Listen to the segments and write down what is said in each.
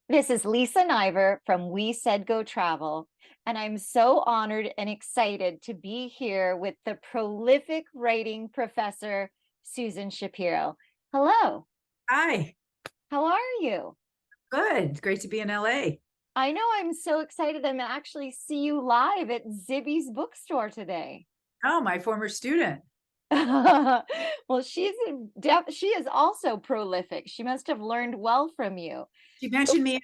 This is Lisa Niver from We Said Go Travel, and I'm so honored and excited to be here with the prolific writing professor, Susan Shapiro. Hello, Hi, how are you? good. Great to be in LA. I know I'm so excited I'm actually see you live at Zibby's bookstore today. Oh, my former student. Well, she is also prolific. She must have learned well from you. She So mentioned me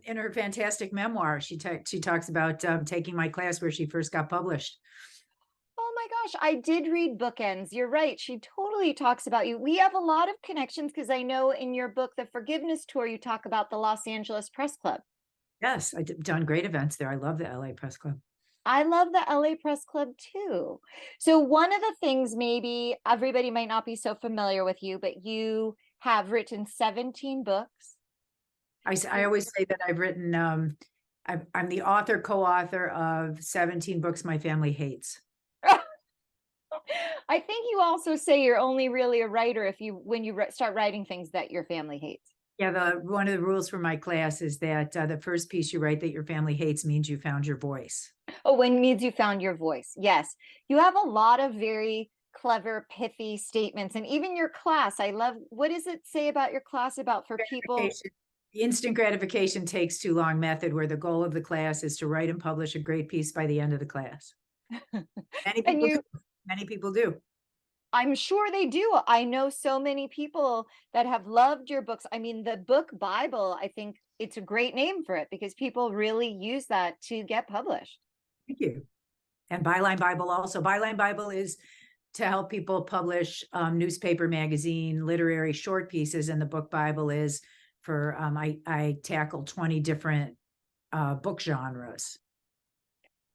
in her fantastic memoir. She talks about taking my class where she first got published. oh my gosh, I did read Bookends. You're right. She totally talks about you. We have a lot of connections because I know in your book, The Forgiveness Tour, you talk about the Los Angeles Press Club. Yes, done great events there. I love the LA Press Club. I love the LA Press Club too. So, one of the things maybe everybody might not be so familiar with you, but you have written 17 books. I always say that I've written. I'm the author, co-author of 17 books my family hates. I think you also say you're only really a writer if you when you start writing things that your family hates. Yeah, the one of the rules for my class is that the first piece you write that your family hates means you found your voice. Oh, when means you found your voice. Yes. You have a lot of very clever, pithy statements. And even your class, I love what does it say about your class about for people? Gratification. The instant gratification takes too long method, where the goal of the class is to write and publish a great piece by the end of the class. Many And people do. you, Many people do. I'm sure they do. I know so many people that have loved your books. I mean, the book Bible, I think it's a great name for it because people really use that to get published. Thank you. And Byline Bible also. Byline Bible is to help people publish newspaper, magazine, literary short pieces, and the book Bible is for I tackle 20 different book genres.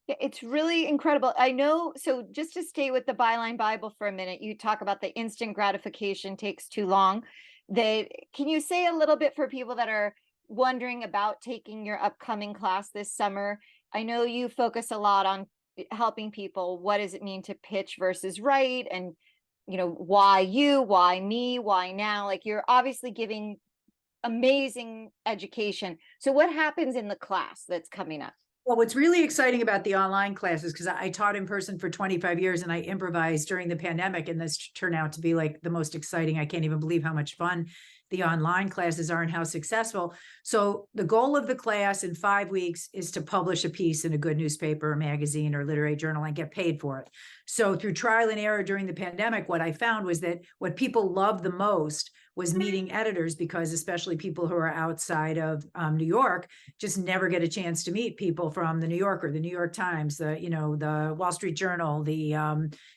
Yeah, it's really incredible. I know. So, just to stay with the Byline Bible for a minute, you talk about the instant gratification takes too long. That can you say a little bit for people that are wondering about taking your upcoming class this summer? I know you focus a lot on helping people. What does it mean to pitch versus write? And, why you, why me, why now? Like you're obviously giving amazing education. So, what happens in the class that's coming up? Well, what's really exciting about the online classes, because I taught in person for 25 years and I improvised during the pandemic, and this turned out to be like the most exciting. I can't even believe how much fun the online classes are and how successful. So, the goal of the class in 5 weeks is to publish a piece in a good newspaper or magazine or literary journal and get paid for it. So, through trial and error during the pandemic, what I found was that what people loved the most was meeting editors, because especially people who are outside of New York just never get a chance to meet people from the New Yorker, the New York Times, the Wall Street Journal, the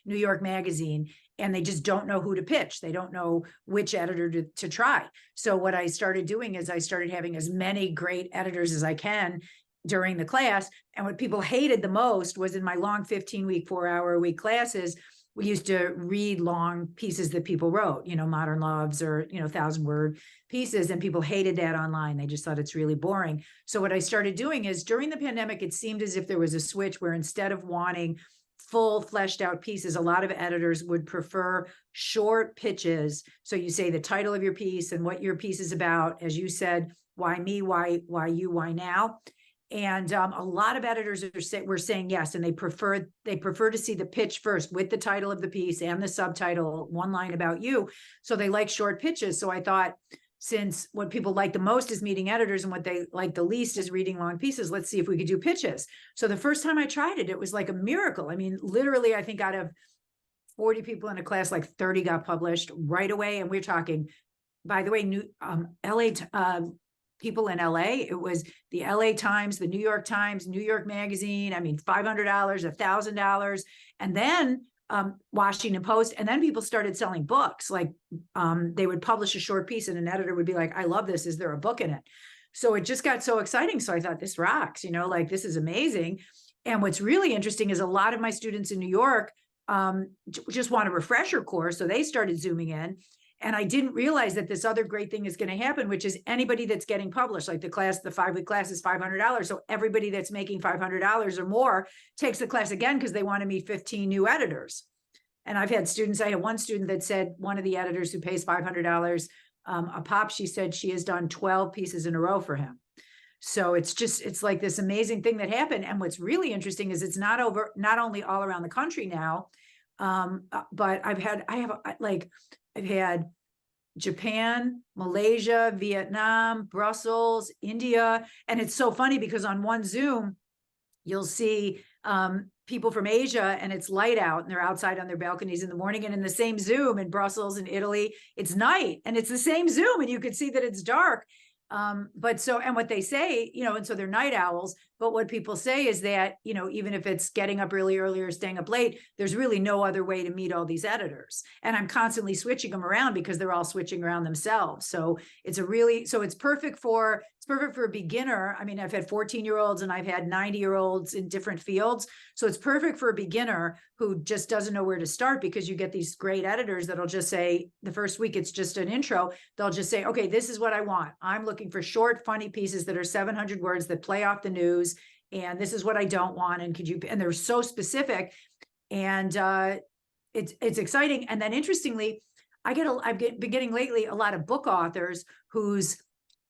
New York Magazine, and they just don't know who to pitch. They don't know which editor to try. So what I started doing is I started having as many great editors as I can during the class. And what people hated the most was in my long 15-week, 4-hour-a-week classes, we used to read long pieces that people wrote, Modern Loves or, 1,000-word pieces. And people hated that online. They just thought it's really boring. So what I started doing is during the pandemic, it seemed as if there was a switch where instead of wanting full fleshed out pieces, a lot of editors would prefer short pitches. So you say the title of your piece and what your piece is about. As you said, why me, why you, why now? And a lot of editors were saying yes, and they prefer to see the pitch first with the title of the piece and the subtitle, one line about you. So they like short pitches. So I thought, since what people like the most is meeting editors and what they like the least is reading long pieces, let's see if we could do pitches. So the first time I tried it, it was like a miracle. I mean, literally, I think out of 40 people in a class, like 30 got published right away. And we're talking, by the way, LA people in LA. It was the LA Times, the New York Times, New York Magazine. I mean, $500, $1,000. And then Washington Post. And then people started selling books. Like they would publish a short piece and an editor would be like, I love this. Is there a book in it? So it just got so exciting. So I thought, this rocks, like this is amazing. And what's really interesting is a lot of my students in New York just want a refresher course. So they started Zooming in. And I didn't realize that this other great thing is going to happen, which is anybody that's getting published, like the 5-week class is $500. So everybody that's making $500 or more takes the class again because they want to meet 15 new editors. And I had one student that said one of the editors who pays $500 a pop, she said she has done 12 pieces in a row for him. So it's like this amazing thing that happened. And what's really interesting is it's not only all around the country now, but I've had Japan, Malaysia, Vietnam, Brussels, India. And it's so funny because on one Zoom, you'll see people from Asia and it's light out and they're outside on their balconies in the morning. And in the same Zoom in Brussels and Italy, it's night and it's the same Zoom and you can see that it's dark. And what they say, and so they're night owls, but what people say is that, even if it's getting up really early or staying up late, there's really no other way to meet all these editors. And I'm constantly switching them around because they're all switching around themselves. So it's perfect for a beginner. I mean, I've had 14-year-olds and I've had 90-year-olds in different fields. So it's perfect for a beginner who just doesn't know where to start, because you get these great editors that'll just say, the first week, it's just an intro. They'll just say, okay, this is what I want. I'm looking for short, funny pieces that are 700 words that play off the news. And this is what I don't want. And they're so specific, and it's exciting. And then interestingly, I've been getting lately a lot of book authors whose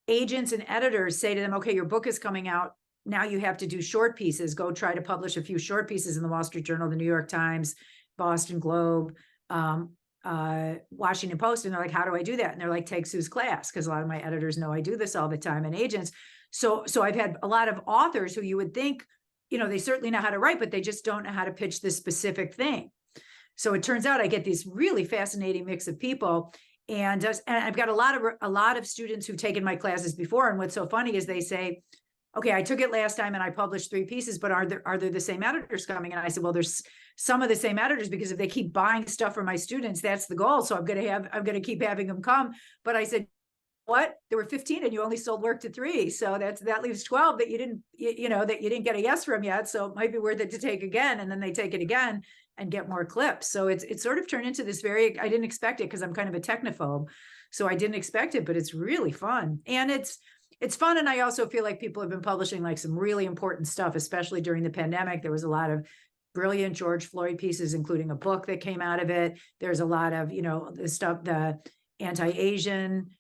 agents and editors say to them, okay, your book is coming out. Now you have to do short pieces. Go try to publish a few short pieces in the Wall Street Journal, the New York Times, Boston Globe, Washington Post. And they're like, how do I do that? And they're like, take Sue's class. Because a lot of my editors know I do this all the time, and agents. So I've had a lot of authors who you would think, they certainly know how to write, but they just don't know how to pitch this specific thing. So it turns out I get this really fascinating mix of people. And I've got a lot of students who've taken my classes before. And what's so funny is they say, okay, I took it last time and I published 3 pieces, but are there the same editors coming? And I said, well, there's some of the same editors, because if they keep buying stuff from my students, that's the goal. So I'm going to keep having them come. But I said, what? There were 15 and you only sold work to 3. So that leaves 12 that you didn't get a yes from yet. So it might be worth it to take again. And then they take it again and get more clips. So it's sort of turned into this I didn't expect it, because I'm kind of a technophobe. So I didn't expect it, but it's really fun. And it's fun. And I also feel like people have been publishing like some really important stuff, especially during the pandemic. There was a lot of brilliant George Floyd pieces, including a book that came out of it. There's a lot of, the stuff, the anti-Asian,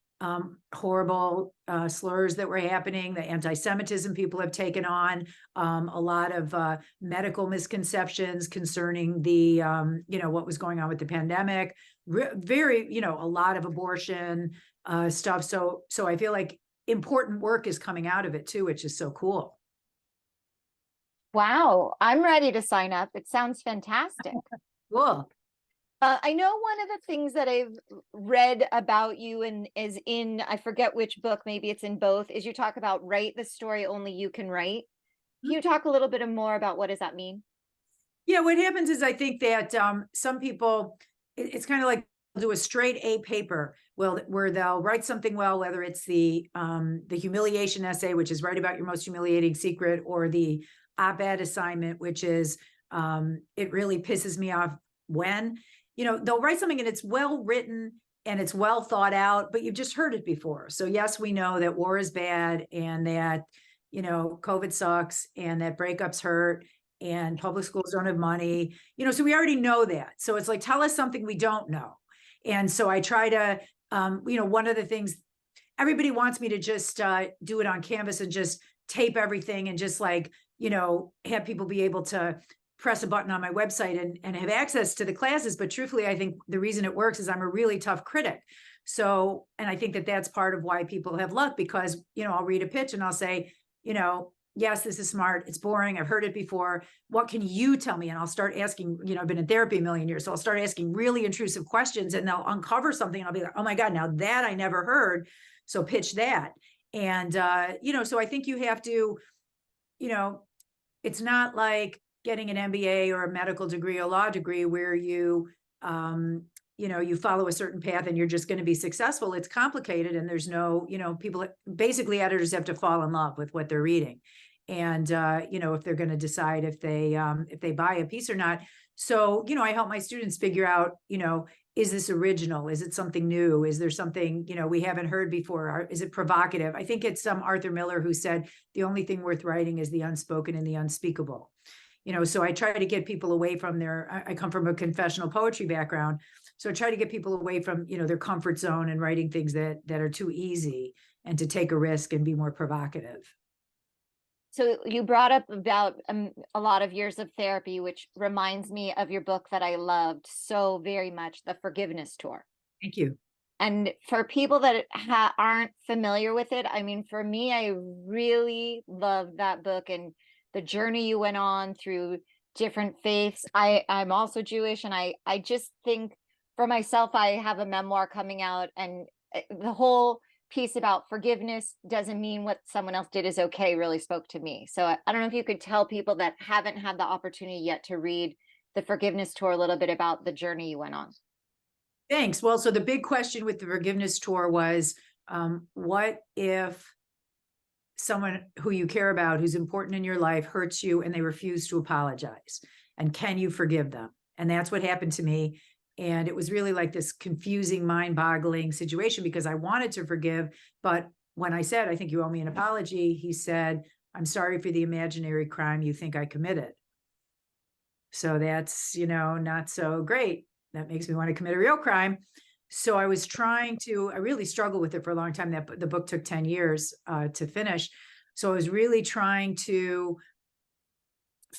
horrible slurs that were happening, the anti-Semitism people have taken on, a lot of medical misconceptions concerning the, what was going on with the pandemic, very, a lot of abortion stuff. So I feel like important work is coming out of it too, which is so cool. Wow, I'm ready to sign up. It sounds fantastic. Cool. I know one of the things that I've read about you and is in, I forget which book, maybe it's in both, is you talk about write the story only you can write. Can you talk a little bit more about what does that mean? Yeah, what happens is I think that some people, it's kind of like do a straight A paper, where they'll write something well, whether it's the humiliation essay, which is write about your most humiliating secret, or the op-ed assignment, which is it really pisses me off when, they'll write something and it's well written and it's well thought out, but you've just heard it before. So yes, we know that war is bad, and that, COVID sucks, and that breakups hurt, and public schools don't have money, so we already know that. So it's like, tell us something we don't know. And so I try to, one of the things, everybody wants me to just do it on Canvas and just tape everything and just like, have people be able to press a button on my website and have access to the classes. But truthfully, I think the reason it works is I'm a really tough critic. So, and I think that that's part of why people have luck, because, I'll read a pitch and I'll say, yes, this is smart. It's boring. I've heard it before. What can you tell me? And I'll start asking, I've been in therapy a million years. So I'll start asking really intrusive questions, and they'll uncover something. And I'll be like, oh my God, now that I never heard. So pitch that. And, so I think you have to, it's not like getting an MBA or a medical degree, a law degree, where you follow a certain path and you're just going to be successful. It's complicated, and there's no, people, basically editors have to fall in love with what they're reading. And, if they're going to decide if they buy a piece or not. So, I help my students figure out, is this original? Is it something new? Is there something, we haven't heard before? Or is it provocative? I think it's Arthur Miller who said, the only thing worth writing is the unspoken and the unspeakable. So I try to get people away from I come from a confessional poetry background. So I try to get people away from, their comfort zone and writing things that are too easy, and to take a risk and be more provocative. So you brought up about a lot of years of therapy, which reminds me of your book that I loved so very much, The Forgiveness Tour. Thank you. And for people that aren't familiar with it, I mean, for me, I really love that book and the journey you went on through different faiths. I'm also Jewish, and I just think for myself, I have a memoir coming out, and the whole piece about forgiveness doesn't mean what someone else did is okay really spoke to me. So I don't know if you could tell people that haven't had the opportunity yet to read The Forgiveness Tour a little bit about the journey you went on. Thanks. Well, so the big question with the forgiveness tour was, what if someone who you care about, who's important in your life, hurts you and they refuse to apologize? And can you forgive them? And that's what happened to me. And it was really like this confusing, mind-boggling situation, because I wanted to forgive. But when I said, I think you owe me an apology, he said, I'm sorry for the imaginary crime you think I committed. So that's, not so great. That makes me want to commit a real crime. So I really struggled with it for a long time. The book took 10 years to finish. So I was really trying to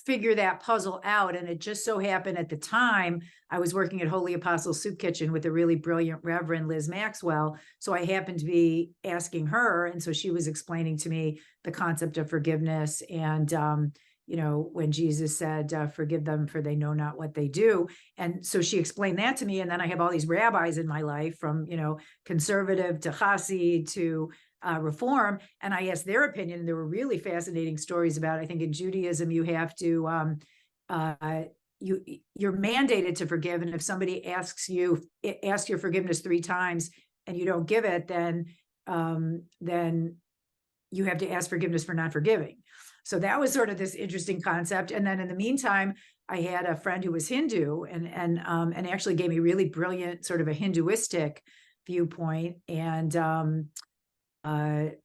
figure that puzzle out. And it just so happened at the time I was working at Holy Apostle Soup Kitchen with a really brilliant Reverend Liz Maxwell. So I happened to be asking her. And so she was explaining to me the concept of forgiveness. And, when Jesus said, forgive them for they know not what they do. And so she explained that to me. And then I have all these rabbis in my life, from, conservative to Chassid to Reform. And I asked their opinion, and there were really fascinating stories about, I think in Judaism, you have to, you're mandated to forgive. And if somebody asks your forgiveness 3 times and you don't give it, then you have to ask forgiveness for not forgiving. So that was sort of this interesting concept. And then in the meantime, I had a friend who was Hindu and actually gave me really brilliant sort of a Hinduistic viewpoint, and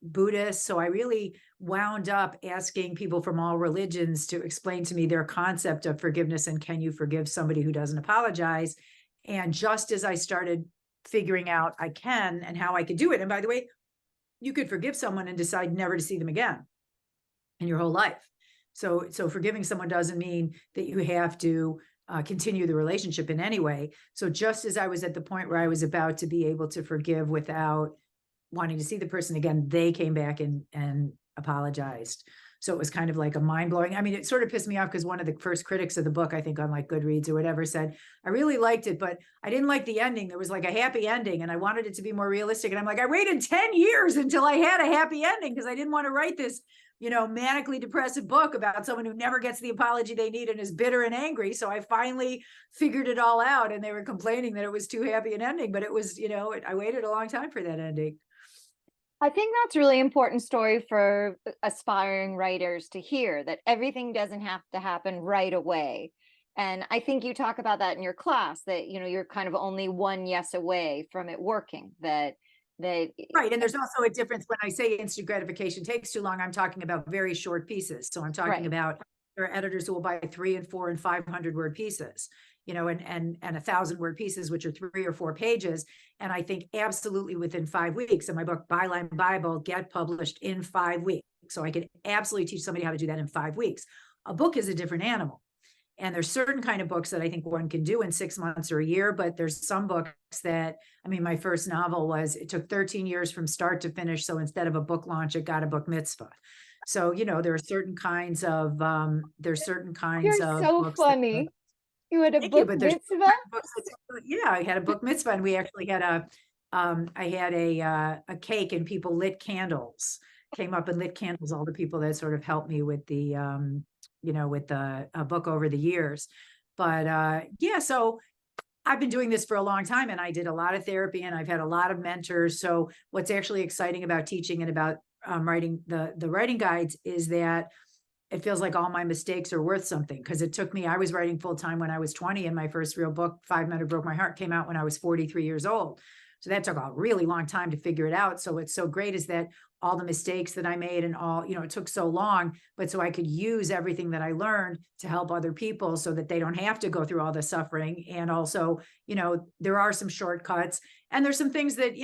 Buddhist. So I really wound up asking people from all religions to explain to me their concept of forgiveness and can you forgive somebody who doesn't apologize? And just as I started figuring out I can and how I could do it, and by the way, you could forgive someone and decide never to see them again in your whole life. So forgiving someone doesn't mean that you have to continue the relationship in any way. So just as I was at the point where I was about to be able to forgive without wanting to see the person again, they came back and apologized. So it was kind of like a mind-blowing. I mean, it sort of pissed me off because one of the first critics of the book, I think on like Goodreads or whatever, said, I really liked it, but I didn't like the ending. There was like a happy ending and I wanted it to be more realistic. And I'm like, I waited 10 years until I had a happy ending because I didn't want to write this, manically depressive book about someone who never gets the apology they need and is bitter and angry. So I finally figured it all out, and they were complaining that it was too happy an ending, but it was, I waited a long time for that ending. I think that's a really important story for aspiring writers to hear, that everything doesn't have to happen right away. And I think you talk about that in your class, that, you're kind of only one yes away from it working, that right. And there's also a difference when I say instant gratification takes too long, I'm talking about very short pieces. So I'm talking about, there are editors who will buy 3 and 4 and 500 word pieces, and 1,000 word pieces, which are 3 or 4 pages. And I think absolutely within 5 weeks, and my book, Byline Bible, get published in 5 weeks. So I could absolutely teach somebody how to do that in 5 weeks. A book is a different animal. And there's certain kind of books that I think one can do in 6 months or a year, but there's some books that, my first novel it took 13 years from start to finish. So instead of a book launch, it got a book mitzvah. So, there are certain kinds of, You're so books funny. You had a Thank book you, but there's mitzvah? yeah, I had a book mitzvah, and we actually had I had a cake, and people lit candles, came up and lit candles, all the people that sort of helped me with the, with the book over the years. But yeah, so I've been doing this for a long time, and I did a lot of therapy, and I've had a lot of mentors. So what's actually exciting about teaching and about writing the writing guides is that it feels like all my mistakes are worth something, because it took me, I was writing full time when I was 20, and my first real book, 5 Men Who Broke My Heart, came out when I was 43 years old. So that took a really long time to figure it out. So what's so great is that all the mistakes that I made and all, it took so long, but so I could use everything that I learned to help other people so that they don't have to go through all the suffering. And also, there are some shortcuts and there's some things that,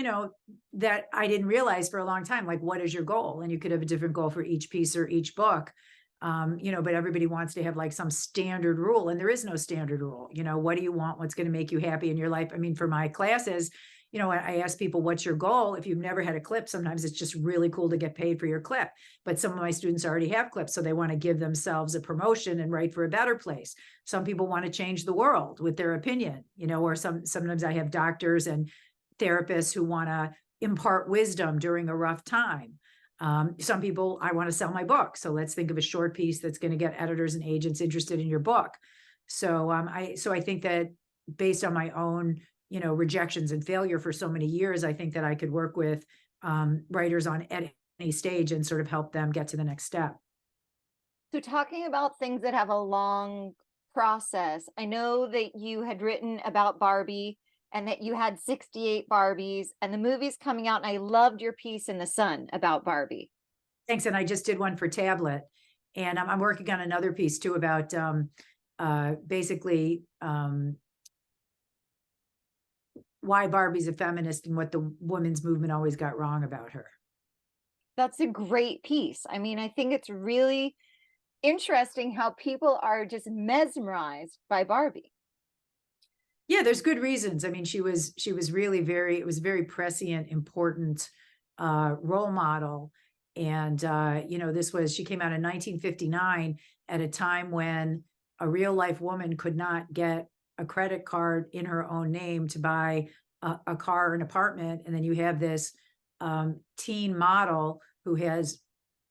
that I didn't realize for a long time, like what is your goal? And you could have a different goal for each piece or each book. But everybody wants to have like some standard rule, and there is no standard rule. What do you want? What's going to make you happy in your life? I mean, for my classes, I ask people, what's your goal? If you've never had a clip, sometimes it's just really cool to get paid for your clip. But some of my students already have clips, so they want to give themselves a promotion and write for a better place. Some people want to change the world with their opinion, or sometimes I have doctors and therapists who want to impart wisdom during a rough time. Some people, I want to sell my book. So let's think of a short piece that's going to get editors and agents interested in your book. So I think that based on my own, rejections and failure for so many years, I think that I could work with writers on any stage and sort of help them get to the next step. So talking about things that have a long process, I know that you had written about Barbie and that you had 68 Barbies and the movie's coming out. And I loved your piece in The Sun about Barbie. Thanks. And I just did one for tablet, and I'm working on another piece too about basically why Barbie's a feminist and what the women's movement always got wrong about her. That's a great piece. I mean, I think it's really interesting how people are just mesmerized by Barbie. Yeah, there's good reasons. I mean, she was really it was very prescient, important role model. And she came out in 1959 at a time when a real life woman could not get a credit card in her own name to buy a car or an apartment. And then you have this teen model who has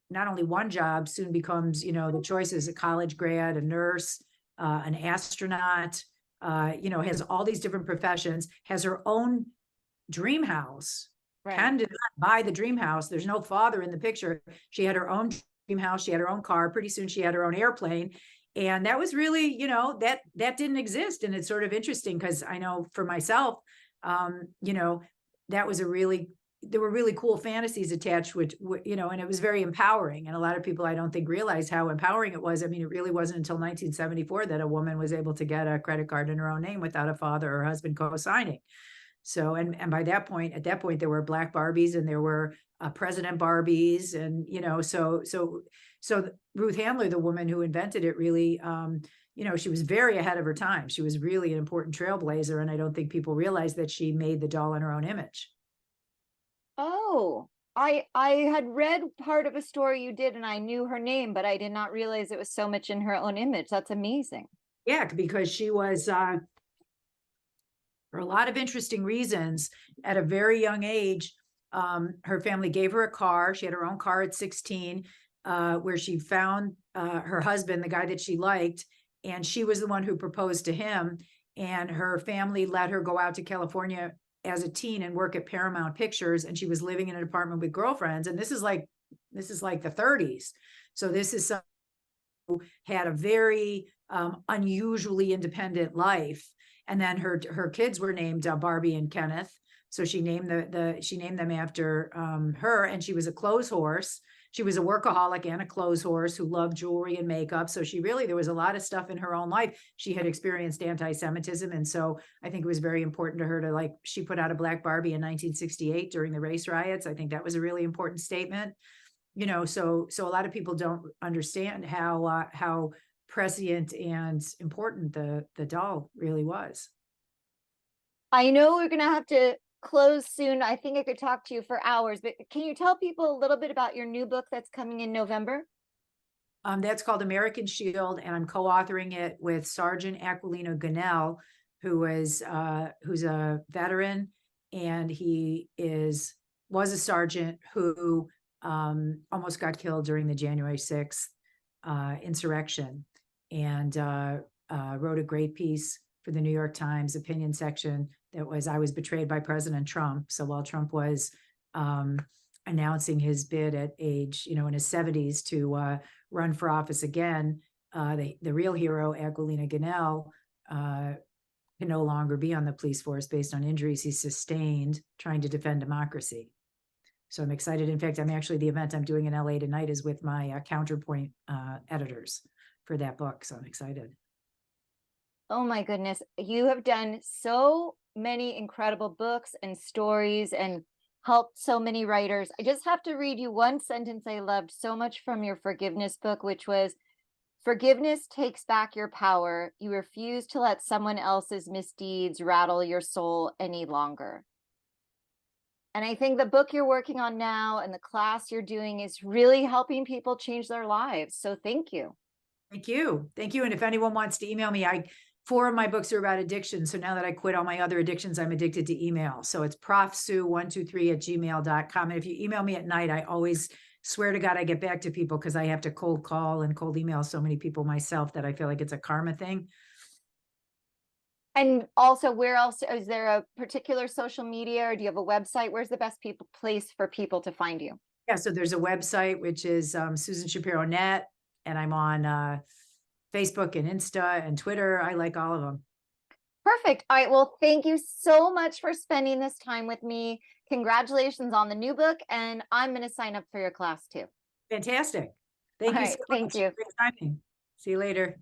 not only one job, soon becomes, the choices: a college grad, a nurse, an astronaut, has all these different professions, has her own dream house. Right. Ken did not buy the dream house. There's no father in the picture. She had her own dream house. She had her own car. Pretty soon she had her own airplane. And that was really, that didn't exist. And it's sort of interesting because I know for myself, that was there were really cool fantasies attached with, and it was very empowering. And a lot of people, I don't think, realize how empowering it was. I mean, it really wasn't until 1974 that a woman was able to get a credit card in her own name without a father or husband co-signing. So, and at that point, there were Black Barbies and there were President Barbies. And, so Ruth Handler, the woman who invented it, really, she was very ahead of her time. She was really an important trailblazer. And I don't think people realize that she made the doll in her own image. Oh, I had read part of a story you did and I knew her name, but I did not realize it was so much in her own image. That's amazing. Yeah, because she was, for a lot of interesting reasons, at a very young age, her family gave her a car. She had her own car at 16, where she found her husband, the guy that she liked, and she was the one who proposed to him. And her family let her go out to California as a teen and work at Paramount Pictures. And she was living in an apartment with girlfriends. And this is like the 30s. So this is someone who had a very unusually independent life. And then her kids were named Barbie and Kenneth. So she named them after her. And she was a clothes horse. She was a workaholic and a clothes horse who loved jewelry and makeup. So there was a lot of stuff in her own life. She had experienced anti-Semitism. And so I think it was very important to her to, she put out a Black Barbie in 1968 during the race riots. I think that was a really important statement. So a lot of people don't understand how prescient and important the doll really was. I know we're going to have to close soon. I think I could talk to you for hours, but can you tell people a little bit about your new book that's coming in November? That's called American Shield, and I'm co-authoring it with Sergeant Aquilino Gunnell, who's a veteran, and he was a sergeant who almost got killed during the January 6th insurrection, and wrote a great piece for the New York Times opinion section that was, I was betrayed by President Trump. So while Trump was announcing his bid at age, in his 70s to run for office again, the real hero, Aquilina Gunnell, can no longer be on the police force based on injuries he sustained trying to defend democracy. So I'm excited. In fact, the event I'm doing in LA tonight is with my counterpoint editors for that book. So I'm excited. Oh my goodness. You have done so many incredible books and stories and helped so many writers. I just have to read you one sentence I loved so much from your forgiveness book, which was, forgiveness takes back your power. You refuse to let someone else's misdeeds rattle your soul any longer. And I think the book you're working on now and the class you're doing is really helping people change their lives. So thank you. Thank you. Thank you. And if anyone wants to email me, 4 of my books are about addiction. So now that I quit all my other addictions, I'm addicted to email. So it's profsue123@gmail.com. And if you email me at night, I always swear to God, I get back to people because I have to cold call and cold email so many people myself that I feel like it's a karma thing. And also, where else is there a particular social media, or do you have a website? Where's the best place for people to find you? Yeah. So there's a website, which is Susan Shapiro Net, and I'm on Facebook and Insta and Twitter. I like all of them. Perfect. All right. Well, thank you so much for spending this time with me. Congratulations on the new book. And I'm going to sign up for your class too. Fantastic. All Thank you so right. Thank much. you. Great timing. See you later.